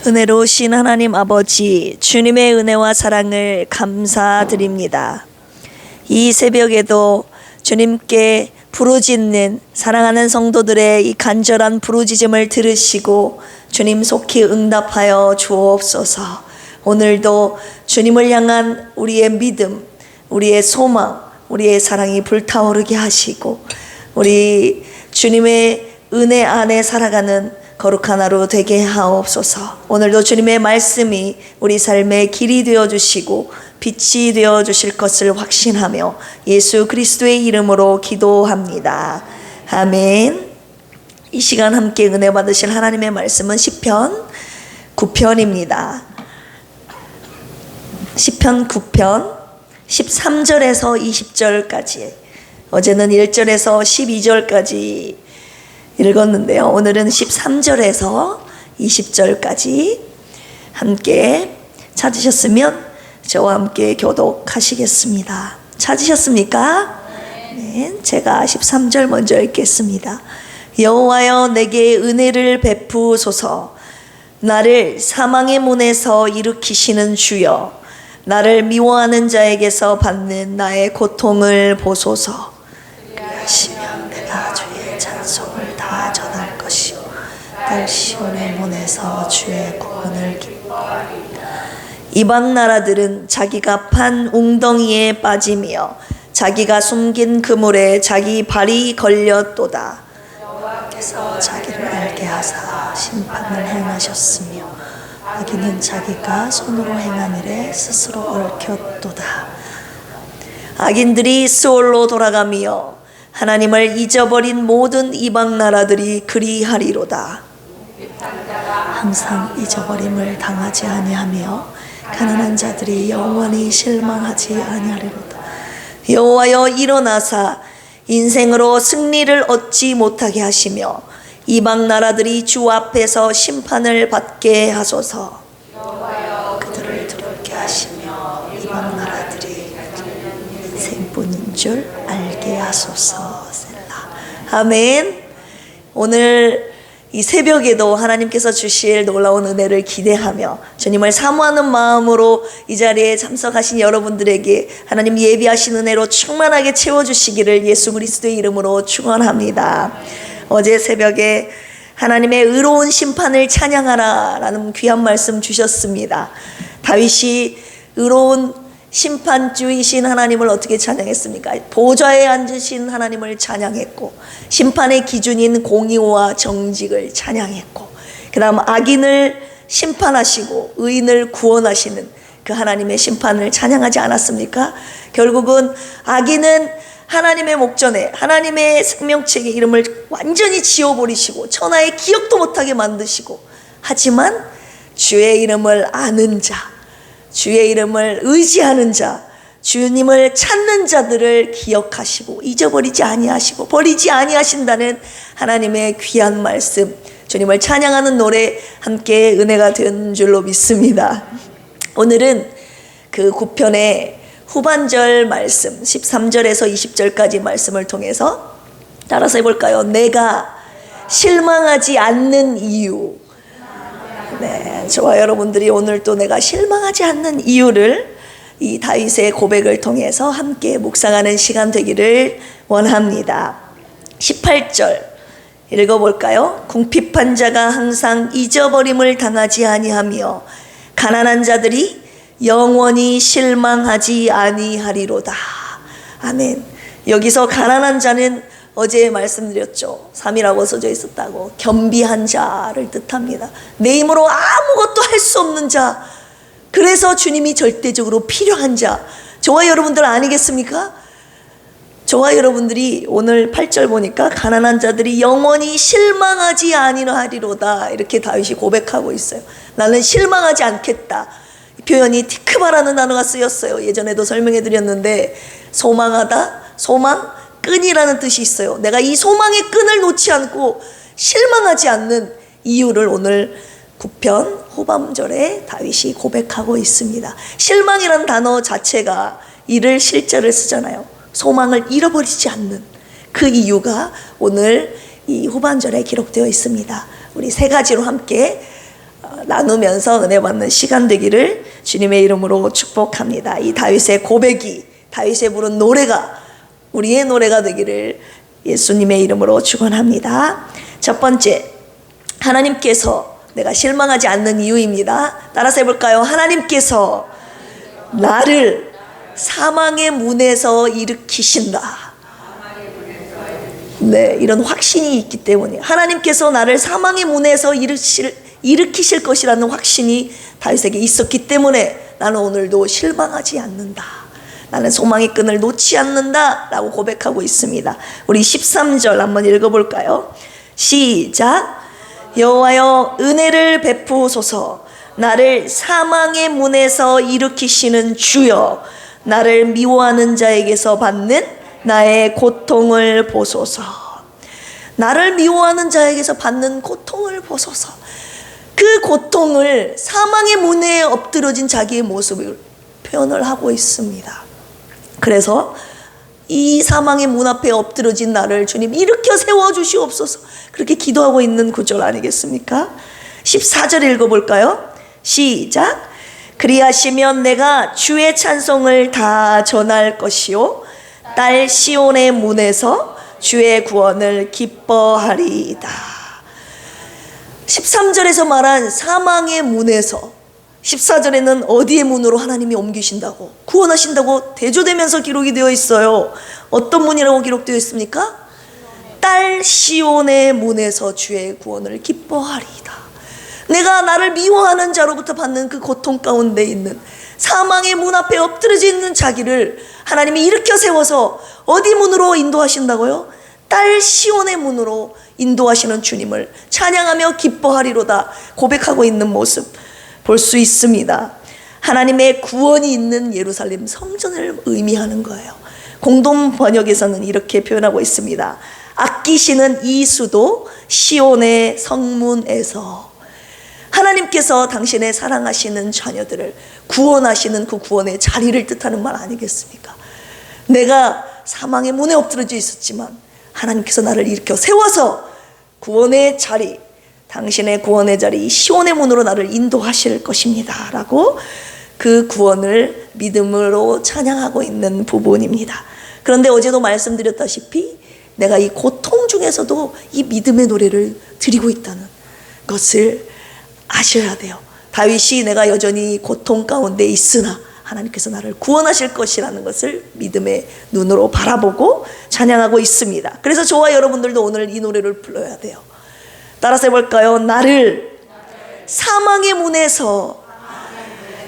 은혜로우신 하나님 아버지, 주님의 은혜와 사랑을 감사드립니다. 이 새벽에도 주님께 부르짖는 사랑하는 성도들의 이 간절한 부르짖음을 들으시고 주님 속히 응답하여 주옵소서. 오늘도 주님을 향한 우리의 믿음, 우리의 소망, 우리의 사랑이 불타오르게 하시고 우리 주님의 은혜 안에 살아가는 거룩한 하루 되게 하옵소서. 오늘도 주님의 말씀이 우리 삶의 길이 되어주시고 빛이 되어주실 것을 확신하며 예수 그리스도의 이름으로 기도합니다. 아멘. 이 시간 함께 은혜 받으실 하나님의 말씀은 시편 9편입니다. 시편 9편 13절에서 20절까지, 어제는 1절에서 12절까지 읽었는데요. 오늘은 13절에서 20절까지 함께 찾으셨으면 저와 함께 교독하시겠습니다. 찾으셨습니까? 네, 제가 13절 먼저 읽겠습니다. 여호와여, 내게 은혜를 베푸소서. 나를 사망의 문에서 일으키시는 주여, 나를 미워하는 자에게서 받는 나의 고통을 보소서. 그리하시면 내가 주의 찬송을 다 전할 것이요 딸 시온의 문에서 주의 구원을 기뻐하리이다. 이방 나라들은 자기가 판 웅덩이에 빠지며 자기가 숨긴 그물에 자기 발이 걸렸도다. 여호와께서 자기를 알게 하사 심판을 행하셨으며 악인은 자기가 손으로 행한 일에 스스로 얽혔도다. 악인들이 스올로 돌아가며 하나님을 잊어버린 모든 이방 나라들이 그리하리로다. 항상 잊어버림을 당하지 아니하며 가난한 자들이 영원히 실망하지 아니하리로다. 여호와여, 일어나사 인생으로 승리를 얻지 못하게 하시며 이방 나라들이 주 앞에서 심판을 받게 하소서. 그들을 두렵게 하시며 이방 나라들이 생뿐인 줄 알게 하소서. 셀라. 아멘. 오늘 이 새벽에도 하나님께서 주실 놀라운 은혜를 기대하며 주님을 사모하는 마음으로 이 자리에 참석하신 여러분들에게 하나님 예비하신 은혜로 충만하게 채워주시기를 예수 그리스도의 이름으로 축원합니다. 어제 새벽에 하나님의 의로운 심판을 찬양하라 라는 귀한 말씀 주셨습니다. 다윗이 의로운 심판주이신 하나님을 어떻게 찬양했습니까? 보좌에 앉으신 하나님을 찬양했고, 심판의 기준인 공의와 정직을 찬양했고, 그 다음 악인을 심판하시고 의인을 구원하시는 그 하나님의 심판을 찬양하지 않았습니까? 결국은 악인은 하나님의 목전에 하나님의 생명책의 이름을 완전히 지워버리시고 천하의 기억도 못하게 만드시고, 하지만 주의 이름을 아는 자, 주의 이름을 의지하는 자, 주님을 찾는 자들을 기억하시고 잊어버리지 아니하시고 버리지 아니하신다는 하나님의 귀한 말씀, 주님을 찬양하는 노래 함께 은혜가 된 줄로 믿습니다. 오늘은 그 9편의 후반절 말씀 13절에서 20절까지 말씀을 통해서 따라서 해볼까요? 내가 실망하지 않는 이유. 네, 저와 여러분들이 오늘 또 내가 실망하지 않는 이유를 이 다윗의 고백을 통해서 함께 묵상하는 시간 되기를 원합니다. 18절 읽어볼까요? 궁핍한 자가 항상 잊어버림을 당하지 아니하며 가난한 자들이 영원히 실망하지 아니하리로다. 아멘. 여기서 가난한 자는 어제 말씀드렸죠. 3이라고 써져 있었다고. 겸비한 자를 뜻합니다. 내 힘으로 아무것도 할 수 없는 자, 그래서 주님이 절대적으로 필요한 자, 저와 여러분들 아니겠습니까? 저와 여러분들이 오늘 8절 보니까 가난한 자들이 영원히 실망하지 아니하리로다, 이렇게 다윗이 고백하고 있어요. 나는 실망하지 않겠다. 표현이 티크바라는 단어가 쓰였어요. 예전에도 설명해 드렸는데, 소망하다, 소망, 끈이라는 뜻이 있어요. 내가 이 소망의 끈을 놓지 않고 실망하지 않는 이유를 오늘 9편 후반절에 다윗이 고백하고 있습니다. 실망이라는 단어 자체가 이를 실자를 쓰잖아요. 소망을 잃어버리지 않는 그 이유가 오늘 이 후반절에 기록되어 있습니다. 우리 세 가지로 함께 나누면서 은혜 받는 시간 되기를 주님의 이름으로 축복합니다. 이 다윗의 고백이, 다윗의 부른 노래가 우리의 노래가 되기를 예수님의 이름으로 축원합니다. 첫 번째, 하나님께서 내가 실망하지 않는 이유입니다. 따라서 해볼까요? 하나님께서 나를 사망의 문에서 일으키신다. 네, 이런 확신이 있기 때문에 하나님께서 나를 사망의 문에서 일으키실 것이라는 확신이 다윗에게 있었기 때문에 나는 오늘도 실망하지 않는다. 나는 소망의 끈을 놓지 않는다 라고 고백하고 있습니다. 우리 13절 한번 읽어볼까요? 시작. 여호와여 은혜를 베푸소서. 나를 사망의 문에서 일으키시는 주여, 나를 미워하는 자에게서 받는 나의 고통을 보소서. 나를 미워하는 자에게서 받는 고통을 보소서. 그 고통을 사망의 문에 엎드러진 자기의 모습을 표현을 하고 있습니다. 그래서 이 사망의 문 앞에 엎드러진 나를 주님 일으켜 세워주시옵소서, 그렇게 기도하고 있는 구절 아니겠습니까? 14절 읽어볼까요? 시작. 그리하시면 내가 주의 찬송을 다 전할 것이요 딸 시온의 문에서 주의 구원을 기뻐하리이다. 13절에서 말한 사망의 문에서, 14절에는 어디의 문으로 하나님이 옮기신다고, 구원하신다고 대조되면서 기록이 되어 있어요. 어떤 문이라고 기록되어 있습니까? 딸 시온의 문에서 주의 구원을 기뻐하리이다. 내가 나를 미워하는 자로부터 받는 그 고통 가운데 있는 사망의 문 앞에 엎드려져 있는 자기를 하나님이 일으켜 세워서 어디 문으로 인도하신다고요? 딸 시온의 문으로 인도하시는 주님을 찬양하며 기뻐하리로다 고백하고 있는 모습 볼 수 있습니다. 하나님의 구원이 있는 예루살렘 성전을 의미하는 거예요. 공동 번역에서는 이렇게 표현하고 있습니다. 아끼시는 이 수도 시온의 성문에서. 하나님께서 당신의 사랑하시는 자녀들을 구원하시는 그 구원의 자리를 뜻하는 말 아니겠습니까? 내가 사망의 문에 엎드러져 있었지만 하나님께서 나를 일으켜 세워서 구원의 자리, 당신의 구원의 자리 시온의 문으로 나를 인도하실 것입니다 라고 그 구원을 믿음으로 찬양하고 있는 부분입니다. 그런데 어제도 말씀드렸다시피 내가 이 고통 중에서도 이 믿음의 노래를 드리고 있다는 것을 아셔야 돼요. 다윗이 내가 여전히 고통 가운데 있으나 하나님께서 나를 구원하실 것이라는 것을 믿음의 눈으로 바라보고 찬양하고 있습니다. 그래서 저와 여러분들도 오늘 이 노래를 불러야 돼요. 따라서 해볼까요? 나를 사망의 문에서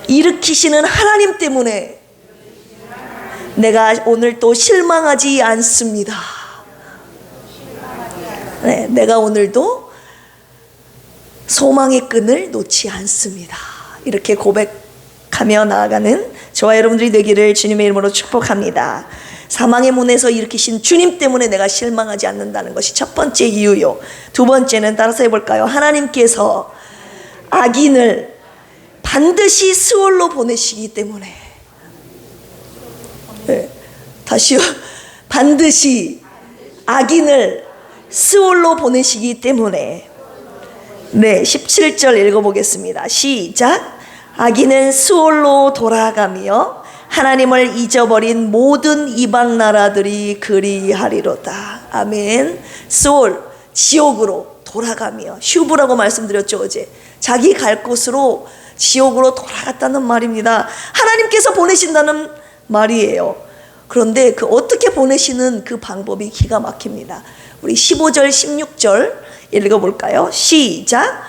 일으키시는 하나님 때문에 내가 오늘 또 실망하지 않습니다. 네, 내가 오늘도 소망의 끈을 놓지 않습니다. 이렇게 고백하며 나아가는 저와 여러분들이 되기를 주님의 이름으로 축복합니다. 사망의 문에서 일으키신 주님 때문에 내가 실망하지 않는다는 것이 첫 번째 이유요. 두 번째는 따라서 해볼까요? 하나님께서 악인을 반드시 스올로 보내시기 때문에. 네, 다시요. 반드시 악인을 스올로 보내시기 때문에. 네, 17절 읽어보겠습니다. 시작. 악인은 스올로 돌아가며 하나님을 잊어버린 모든 이방 나라들이 그리하리로다. 아멘. 스올, 지옥으로 돌아가며, 슈브라고 말씀드렸죠 어제. 자기 갈 곳으로 지옥으로 돌아갔다는 말입니다. 하나님께서 보내신다는 말이에요. 그런데 그 어떻게 보내시는 그 방법이 기가 막힙니다. 우리 15절 16절 읽어볼까요? 시작.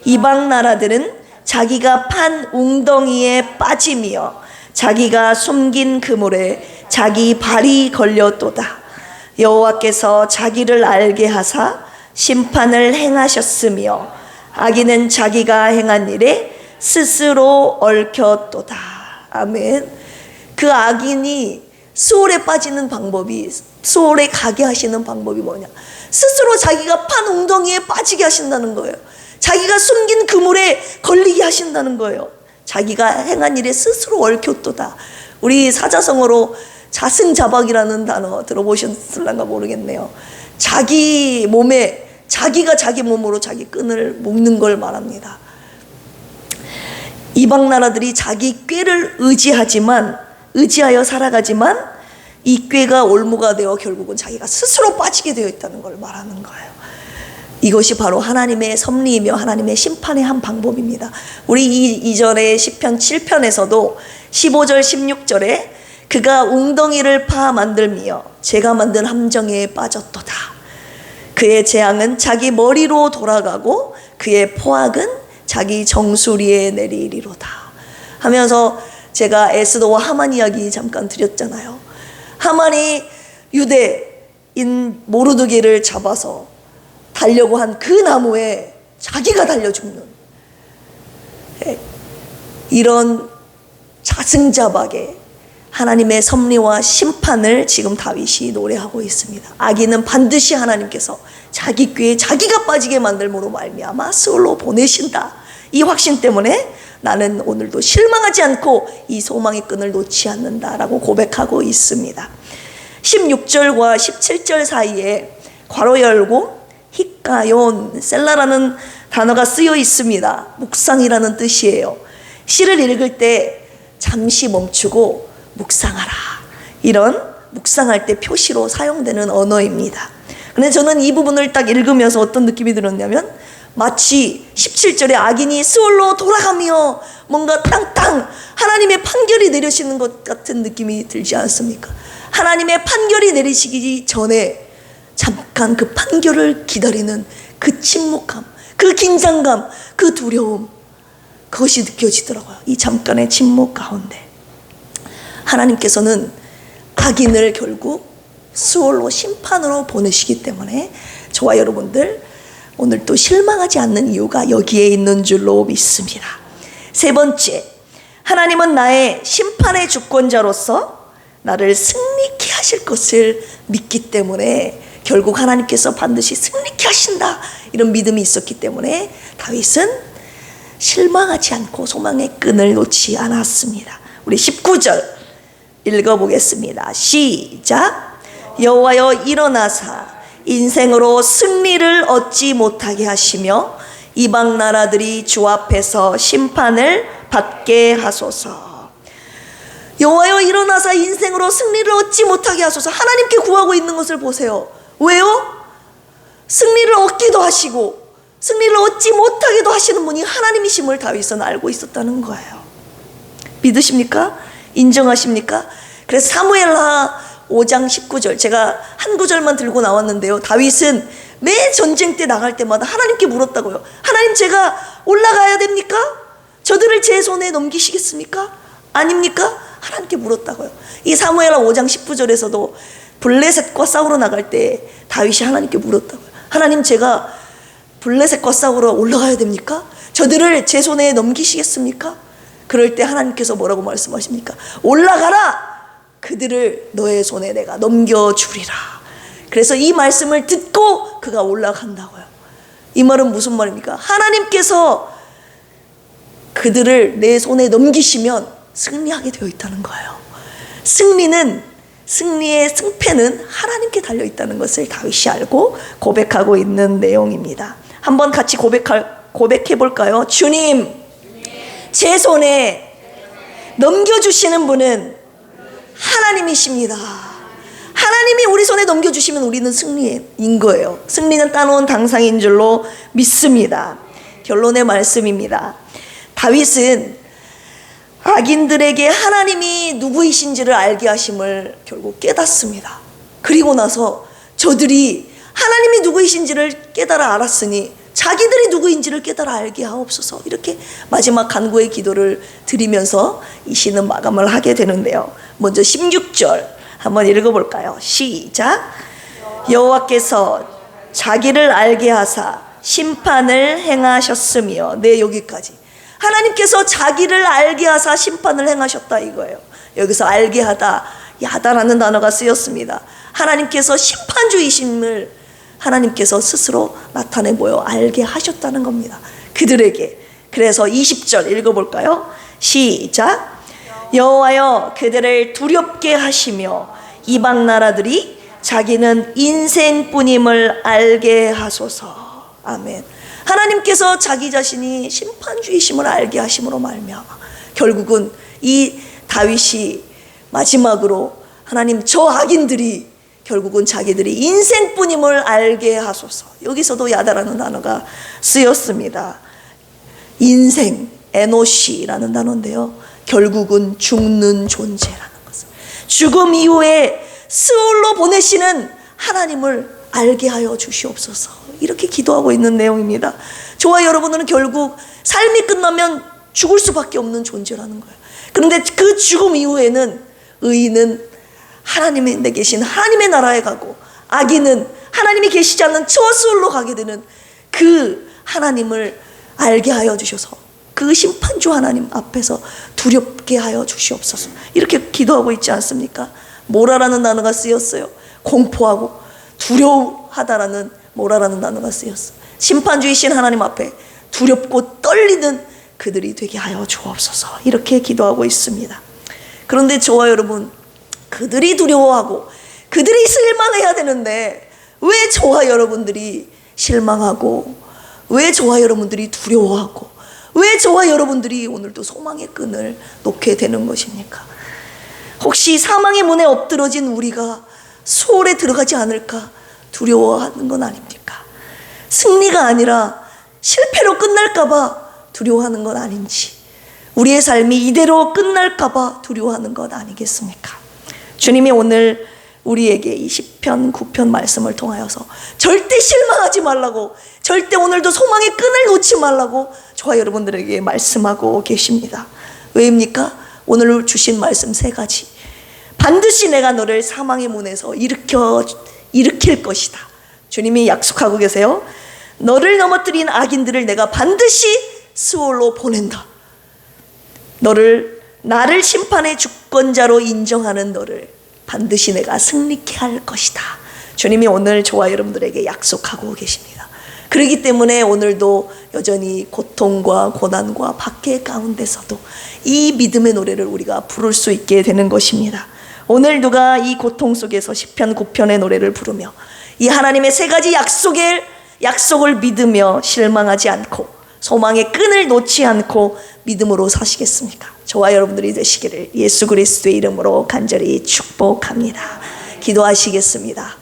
이방 나라들은 자기가 판 웅덩이에 빠지며 자기가 숨긴 그물에 자기 발이 걸렸도다. 여호와께서 자기를 알게 하사 심판을 행하셨으며 악인은 자기가 행한 일에 스스로 얽혔도다. 아멘. 그 악인이 수월에 빠지는 방법이, 수월에 가게 하시는 방법이 뭐냐? 스스로 자기가 판 웅덩이에 빠지게 하신다는 거예요. 자기가 숨긴 그물에 걸리게 하신다는 거예요. 자기가 행한 일에 스스로 얽혔도다. 우리 사자성어로 자승자박이라는 단어 들어보셨을런가 모르겠네요. 자기 몸에, 자기가 자기 몸으로 자기 끈을 묶는 걸 말합니다. 이방 나라들이 자기 꾀를 의지하여 살아가지만 이 꾀가 올무가 되어 결국은 자기가 스스로 빠지게 되어 있다는 걸 말하는 거예요. 이것이 바로 하나님의 섭리이며 하나님의 심판의 한 방법입니다. 우리 이전에 시편 7편에서도 15절 16절에 그가 웅덩이를 파 만들며 제가 만든 함정에 빠졌도다. 그의 재앙은 자기 머리로 돌아가고 그의 포악은 자기 정수리에 내리리로다 하면서 제가 에스더와 하만 이야기 잠깐 드렸잖아요. 하만이 유대인 모르드게를 잡아서 달려고 한 그 나무에 자기가 달려 죽는 이런 자승자박의 하나님의 섭리와 심판을 지금 다윗이 노래하고 있습니다. 악인은 반드시 하나님께서 자기 꾀에 자기가 빠지게 만들므로 말미암아 스올로 보내신다. 이 확신 때문에 나는 오늘도 실망하지 않고 이 소망의 끈을 놓지 않는다라고 고백하고 있습니다. 16절과 17절 사이에 괄호 열고 히카yon 셀라라는 단어가 쓰여 있습니다. 묵상이라는 뜻이에요. 시를 읽을 때 잠시 멈추고 묵상하라, 이런 묵상할 때 표시로 사용되는 언어입니다. 근데 저는 이 부분을 딱 읽으면서 어떤 느낌이 들었냐면 마치 17절에 악인이 스올로 돌아가며 뭔가 땅땅 하나님의 판결이 내리시는 것 같은 느낌이 들지 않습니까? 하나님의 판결이 내리시기 전에 잠깐 그 판결을 기다리는 그 침묵함, 그 긴장감, 그 두려움, 그것이 느껴지더라고요. 이 잠깐의 침묵 가운데 하나님께서는 악인을 결국 수월로 심판으로 보내시기 때문에 저와 여러분들 오늘 또 실망하지 않는 이유가 여기에 있는 줄로 믿습니다. 세 번째, 하나님은 나의 심판의 주권자로서 나를 승리케 하실 것을 믿기 때문에 결국 하나님께서 반드시 승리케 하신다, 이런 믿음이 있었기 때문에 다윗은 실망하지 않고 소망의 끈을 놓지 않았습니다. 우리 19절 읽어보겠습니다. 시작. 여호와여 일어나사 인생으로 승리를 얻지 못하게 하시며 이방 나라들이 주 앞에서 심판을 받게 하소서. 여호와여 일어나사 인생으로 승리를 얻지 못하게 하소서. 하나님께 구하고 있는 것을 보세요. 왜요? 승리를 얻기도 하시고 승리를 얻지 못하게도 하시는 분이 하나님이심을 다윗은 알고 있었다는 거예요. 믿으십니까? 인정하십니까? 그래서 사무엘하 5장 19절, 제가 한 구절만 들고 나왔는데요, 다윗은 매 전쟁 때 나갈 때마다 하나님께 물었다고요. 하나님, 제가 올라가야 됩니까? 저들을 제 손에 넘기시겠습니까? 아닙니까? 하나님께 물었다고요. 이 사무엘하 5장 19절에서도 블레셋과 싸우러 나갈 때 다윗이 하나님께 물었다고요. 하나님, 제가 블레셋과 싸우러 올라가야 됩니까? 저들을 제 손에 넘기시겠습니까? 그럴 때 하나님께서 뭐라고 말씀하십니까? 올라가라! 그들을 너의 손에 내가 넘겨주리라. 그래서 이 말씀을 듣고 그가 올라간다고요. 이 말은 무슨 말입니까? 하나님께서 그들을 내 손에 넘기시면 승리하게 되어 있다는 거예요. 승리의 승패는 하나님께 달려 있다는 것을 다윗이 알고 고백하고 있는 내용입니다. 한번 같이 고백해 볼까요? 주님, 제 손에 넘겨주시는 분은 하나님이십니다. 하나님이 우리 손에 넘겨주시면 우리는 승리인 거예요. 승리는 따놓은 당상인 줄로 믿습니다. 결론의 말씀입니다. 다윗은 악인들에게 하나님이 누구이신지를 알게 하심을 결국 깨닫습니다. 그리고 나서 저들이 하나님이 누구이신지를 깨달아 알았으니 자기들이 누구인지를 깨달아 알게 하옵소서, 이렇게 마지막 간구의 기도를 드리면서 이 시는 마감을 하게 되는데요. 먼저 16절 한번 읽어볼까요? 시작. 여호와께서 자기를 알게 하사 심판을 행하셨으며, 네, 여기까지. 하나님께서 자기를 알게 하사 심판을 행하셨다, 이거예요. 여기서 알게 하다, 야다라는 단어가 쓰였습니다. 하나님께서 심판주이심을 하나님께서 스스로 나타내 보여 알게 하셨다는 겁니다, 그들에게. 그래서 20절 읽어볼까요? 시작. 여호와여 그들을 두렵게 하시며 이방 나라들이 자기는 인생뿐임을 알게 하소서. 아멘. 하나님께서 자기 자신이 심판주이심을 알게 하심으로 말미암아 결국은 이 다윗이 마지막으로 하나님 저 악인들이 결국은 자기들이 인생뿐임을 알게 하소서. 여기서도 야다라는 단어가 쓰였습니다. 인생, 에노시라는 단어인데요, 결국은 죽는 존재라는 것을, 죽음 이후에 스올로 보내시는 하나님을 알게 하여 주시옵소서. 이렇게 기도하고 있는 내용입니다. 저와 여러분은 결국 삶이 끝나면 죽을 수밖에 없는 존재라는 거예요. 그런데 그 죽음 이후에는 의인은 하나님의 내 계신 하나님의 나라에 가고, 악인은 하나님이 계시지 않는 저 스올로 가게 되는 그 하나님을 알게 하여 주셔서 그 심판주 하나님 앞에서 두렵게 하여 주시옵소서. 이렇게 기도하고 있지 않습니까? 모라라는 단어가 쓰였어요. 공포하고 두려워하다라는 모라라는 단어가 쓰였어요. 심판주이신 하나님 앞에 두렵고 떨리는 그들이 되게 하여 주옵소서. 이렇게 기도하고 있습니다. 그런데 저와 여러분, 그들이 두려워하고 그들이 실망해야 되는데 왜 저와 여러분들이 실망하고, 왜 저와 여러분들이 두려워하고, 왜 저와 여러분들이 오늘도 소망의 끈을 놓게 되는 것입니까? 혹시 사망의 문에 엎드러진 우리가 수월에 들어가지 않을까 두려워하는 건 아닙니까? 승리가 아니라 실패로 끝날까 봐 두려워하는 건 아닌지, 우리의 삶이 이대로 끝날까 봐 두려워하는 것 아니겠습니까? 주님이 오늘 우리에게 이 시편 9편 말씀을 통하여서 절대 실망하지 말라고, 절대 오늘도 소망의 끈을 놓지 말라고 저와 여러분들에게 말씀하고 계십니다. 왜입니까? 오늘 주신 말씀 3가지. 반드시 내가 너를 사망의 문에서 일으킬 것이다. 주님이 약속하고 계세요. 너를 넘어뜨린 악인들을 내가 반드시 스올로 보낸다. 나를 심판의 주권자로 인정하는 너를 반드시 내가 승리케 할 것이다. 주님이 오늘 저와 여러분들에게 약속하고 계십니다. 그렇기 때문에 오늘도 여전히 고통과 고난과 박해 가운데서도 이 믿음의 노래를 우리가 부를 수 있게 되는 것입니다. 오늘 누가 이 고통 속에서 시편 9편의 노래를 부르며 이 하나님의 3가지 약속을 믿으며 실망하지 않고 소망의 끈을 놓지 않고 믿음으로 사시겠습니까? 저와 여러분들이 되시기를 예수 그리스도의 이름으로 간절히 축복합니다. 기도하시겠습니다.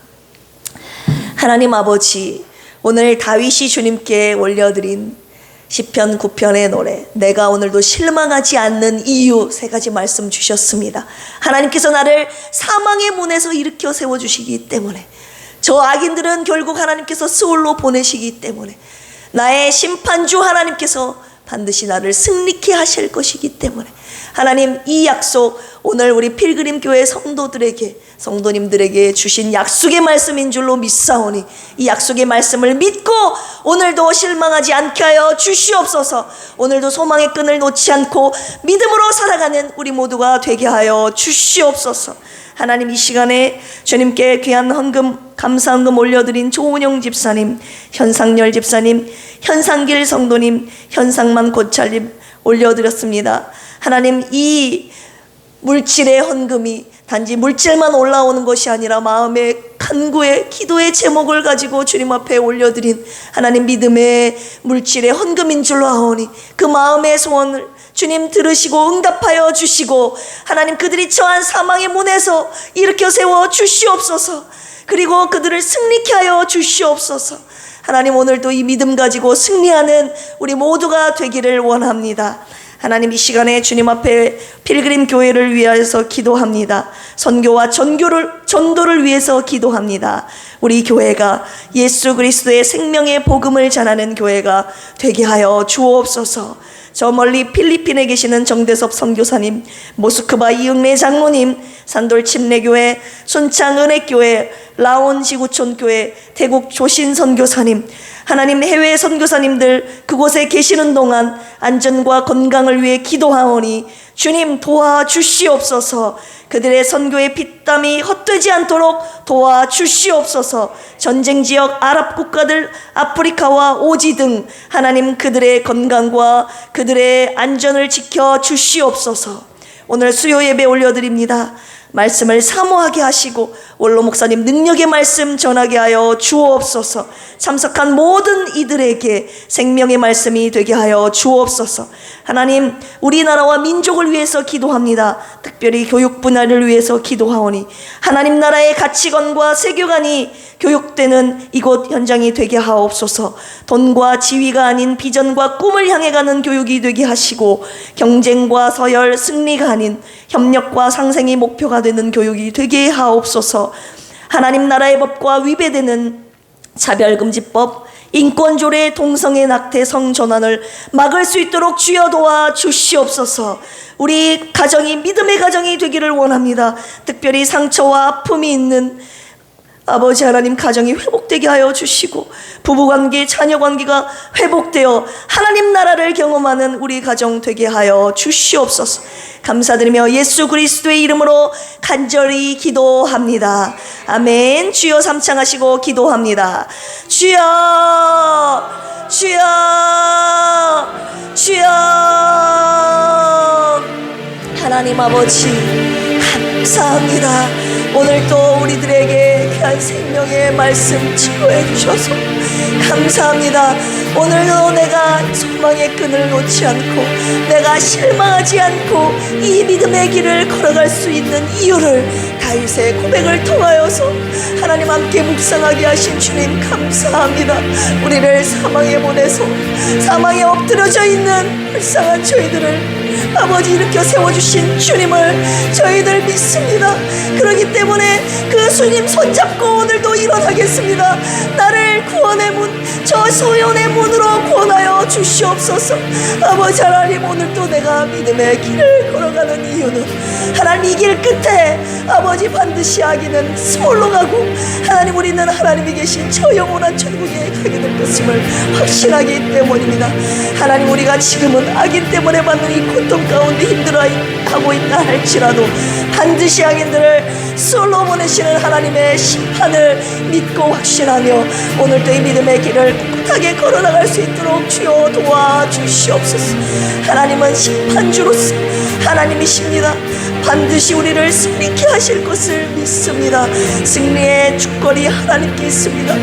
하나님 아버지, 오늘 다윗이 주님께 올려드린 시편 9편의 노래, 내가 오늘도 실망하지 않는 이유 3가지 말씀 주셨습니다. 하나님께서 나를 사망의 문에서 일으켜 세워주시기 때문에, 저 악인들은 결국 하나님께서 스올로 보내시기 때문에, 나의 심판주 하나님께서 반드시 나를 승리케 하실 것이기 때문에, 하나님 이 약속 오늘 우리 필그림 교회 성도님들에게 주신 약속의 말씀인 줄로 믿사오니 이 약속의 말씀을 믿고 오늘도 실망하지 않게 하여 주시옵소서. 오늘도 소망의 끈을 놓지 않고 믿음으로 살아가는 우리 모두가 되게 하여 주시옵소서. 하나님 이 시간에 주님께 귀한 헌금, 감사 헌금 올려드린 조은영 집사님, 현상열 집사님, 현상길 성도님, 현상만 고찰님 올려드렸습니다. 하나님 이 물질의 헌금이 단지 물질만 올라오는 것이 아니라 마음의 간구의 기도의 제목을 가지고 주님 앞에 올려드린 하나님 믿음의 물질의 헌금인 줄로 아오니 그 마음의 소원을 주님 들으시고 응답하여 주시고, 하나님 그들이 처한 사망의 문에서 일으켜 세워 주시옵소서. 그리고 그들을 승리케 하여 주시옵소서. 하나님 오늘도 이 믿음 가지고 승리하는 우리 모두가 되기를 원합니다. 하나님 이 시간에 주님 앞에 필그림 교회를 위해서 기도합니다. 선교와 전도를 위해서 기도합니다. 우리 교회가 예수 그리스도의 생명의 복음을 전하는 교회가 되게 하여 주옵소서. 저 멀리 필리핀에 계시는 정대섭 선교사님, 모스크바 이응래 장로님, 산돌 침례교회, 순창 은혜교회, 라온 지구촌교회, 태국 조신 선교사님, 하나님 해외 선교사님들 그곳에 계시는 동안 안전과 건강을 위해 기도하오니 주님 도와주시옵소서. 그들의 선교의 핏땀이 헛되지 않도록 도와주시옵소서. 전쟁지역 아랍 국가들, 아프리카와 오지 등 하나님 그들의 건강과 그들의 안전을 지켜주시옵소서. 오늘 수요 예배 올려드립니다. 말씀을 사모하게 하시고 원로 목사님 능력의 말씀 전하게 하여 주옵소서. 참석한 모든 이들에게 생명의 말씀이 되게 하여 주옵소서. 하나님, 우리나라와 민족을 위해서 기도합니다. 특별히 교육 분야를 위해서 기도하오니 하나님 나라의 가치관과 세계관이 교육되는 이곳 현장이 되게 하옵소서. 돈과 지위가 아닌 비전과 꿈을 향해 가는 교육이 되게 하시고 경쟁과 서열, 승리가 아닌 협력과 상생이 목표가 되는 교육이 되게 하옵소서. 하나님 나라의 법과 위배되는 차별금지법, 인권조례, 동성애, 낙태, 성전환을 막을 수 있도록 주여 도와 주시옵소서. 우리 가정이 믿음의 가정이 되기를 원합니다. 특별히 상처와 아픔이 있는 아버지 하나님 가정이 회복되게 하여 주시고 부부관계, 자녀관계가 회복되어 하나님 나라를 경험하는 우리 가정 되게 하여 주시옵소서. 감사드리며 예수 그리스도의 이름으로 간절히 기도합니다. 아멘. 주여 삼창하시고 기도합니다. 주여, 주여, 주여. 하나님 아버지 감사합니다. 오늘도 우리들에게 귀한 생명의 말씀 치료해 주셔서 감사합니다. 오늘도 내가 소망의 끈을 놓지 않고 내가 실망하지 않고 이 믿음의 길을 걸어갈 수 있는 이유를 다윗의 고백을 통하여서 하나님 함께 묵상하게 하신 주님 감사합니다. 우리를 사망에 보내서 사망에 엎드려져 있는 불쌍한 저희들을 아버지 일으켜 세워주신 주님을 저희들 믿습니다. 그렇기 때문에 그 주님 손잡고 오늘도 일어나겠습니다. 나를 구원의 문, 저 소연의 문으로 구원하여 주시옵소서. 아버지 하나님, 오늘도 내가 믿음의 길을 걸어가는 이유는 하나님 이 길 끝에 아버지 반드시 악인은 서울로 가고 하나님 우리는 하나님이 계신 저 영원한 천국에 가게 될 것임을 확신하기 때문입니다. 하나님, 우리가 지금은 악인 때문에 받는 이 고통 가운데 힘들어하고 있다 할지라도 반드시 악인들을 수월로 보내시는 하나님의 심판을 믿고 확신하며 오늘도 이 믿음의 길을 꿋꿋하게 걸어나갈 수 있도록 주여 도와주시옵소서. 하나님은 심판주로서 하나님이십니다. 반드시 우리를 승리케 하실 것을 믿습니다. 승리의 주권이 하나님께 있습니다.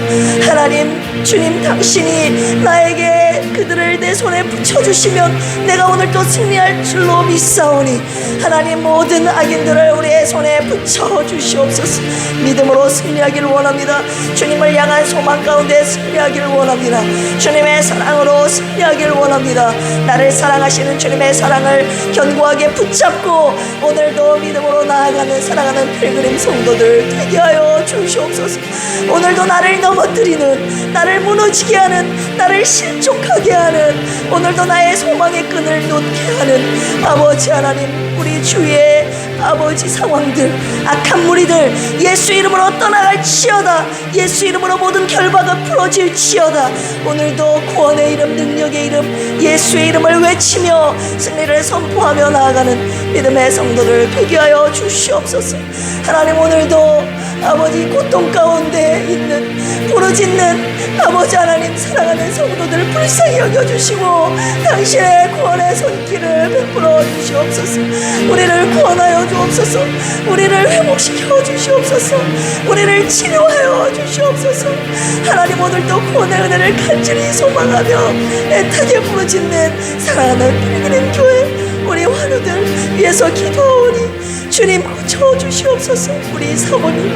하나님, 주님 당신이 나에게 그들을 내 손에 붙여주시면 내가 오늘도 승리할 줄로 믿사오니 하나님 모든 악인들을 우리의 손에 붙여주시옵소서. 믿음으로 승리하기를 원합니다. 주님을 향한 소망 가운데 승리하기를 원합니다. 주님의 사랑으로 승리하기를 원합니다. 나를 사랑하시는 주님의 사랑을 견고하게 붙잡고 오늘도 믿음으로 나아가는 사랑하는 필그림 성도들 되게 하여 주시옵소서. 오늘도 나를 넘어뜨리는, 나를 무너지게 하는, 나를 실족하게 하는, 오늘도 나의 소망의 끈을 놓게 하는 아버지 하나님, 우리 주위의 아버지 상황들, 악한 무리들 예수 이름으로 떠나갈지어다. 예수 이름으로 모든 결박은 풀어질지어다. 오늘도 구원의 이름, 능력의 이름, 예수의 이름을 외치며 승리를 선포하며 나아가는 믿음의 성도들 되게 하여 주시옵소서. 하나님, 오늘도 아버지 고통 가운데 있는 부르짖는 아버지 하나님 사랑하는 성도들 불쌍히 여겨주시고 당신의 구원의 손길을 베풀어 주시옵소서. 우리를 구원하여 주옵소서. 우리를 회복시켜 주시옵소서. 우리를 치료하여 주시옵소서. 하나님, 오늘도 구원의 은혜를 간절히 소망하며 애타게 부르짖는 사랑하는 필그림 교회 우리 환우들 위해서 기도하오니 주님 고쳐주시옵소서. 우리 사모님,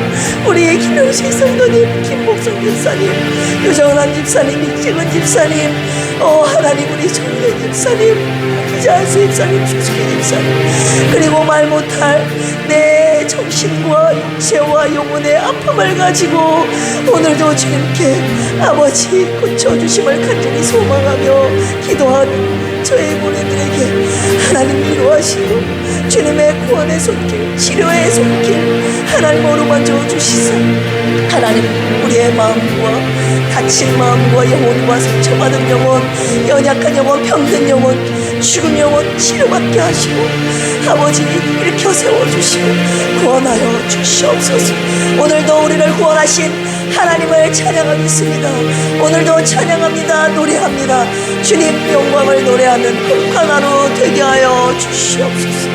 우리 김영식 성도님, 김복성 집사님, 유정란 집사님, 이재근 집사님, 하나님 우리 정래 집사님, 기자수 집사님, 주식희 집사님, 그리고 말 못할 내 정신과 육체와 영혼의 아픔을 가지고 오늘도 주님께 아버지 고쳐주심을 간절히 소망하며 기도하는 저희 모녀들에게 하나님 위로하시고 주님의 구원의 손길, 치료의 손길 하나님 어루만져 주시사 하나님 우리의 마음과 다친 마음과 영혼과 상처받은 영혼, 연약한 영혼, 병든 영혼, 죽은 영혼 치료받게 하시고 아버지 일으켜 세워주시고 구원하여 주시옵소서. 오늘도 우리를 구원하신 하나님을 찬양하겠습니다. 오늘도 찬양합니다. 노래합니다. 주님 영광을 노래하는 거룩한 하루 되게 하여 주시옵소서.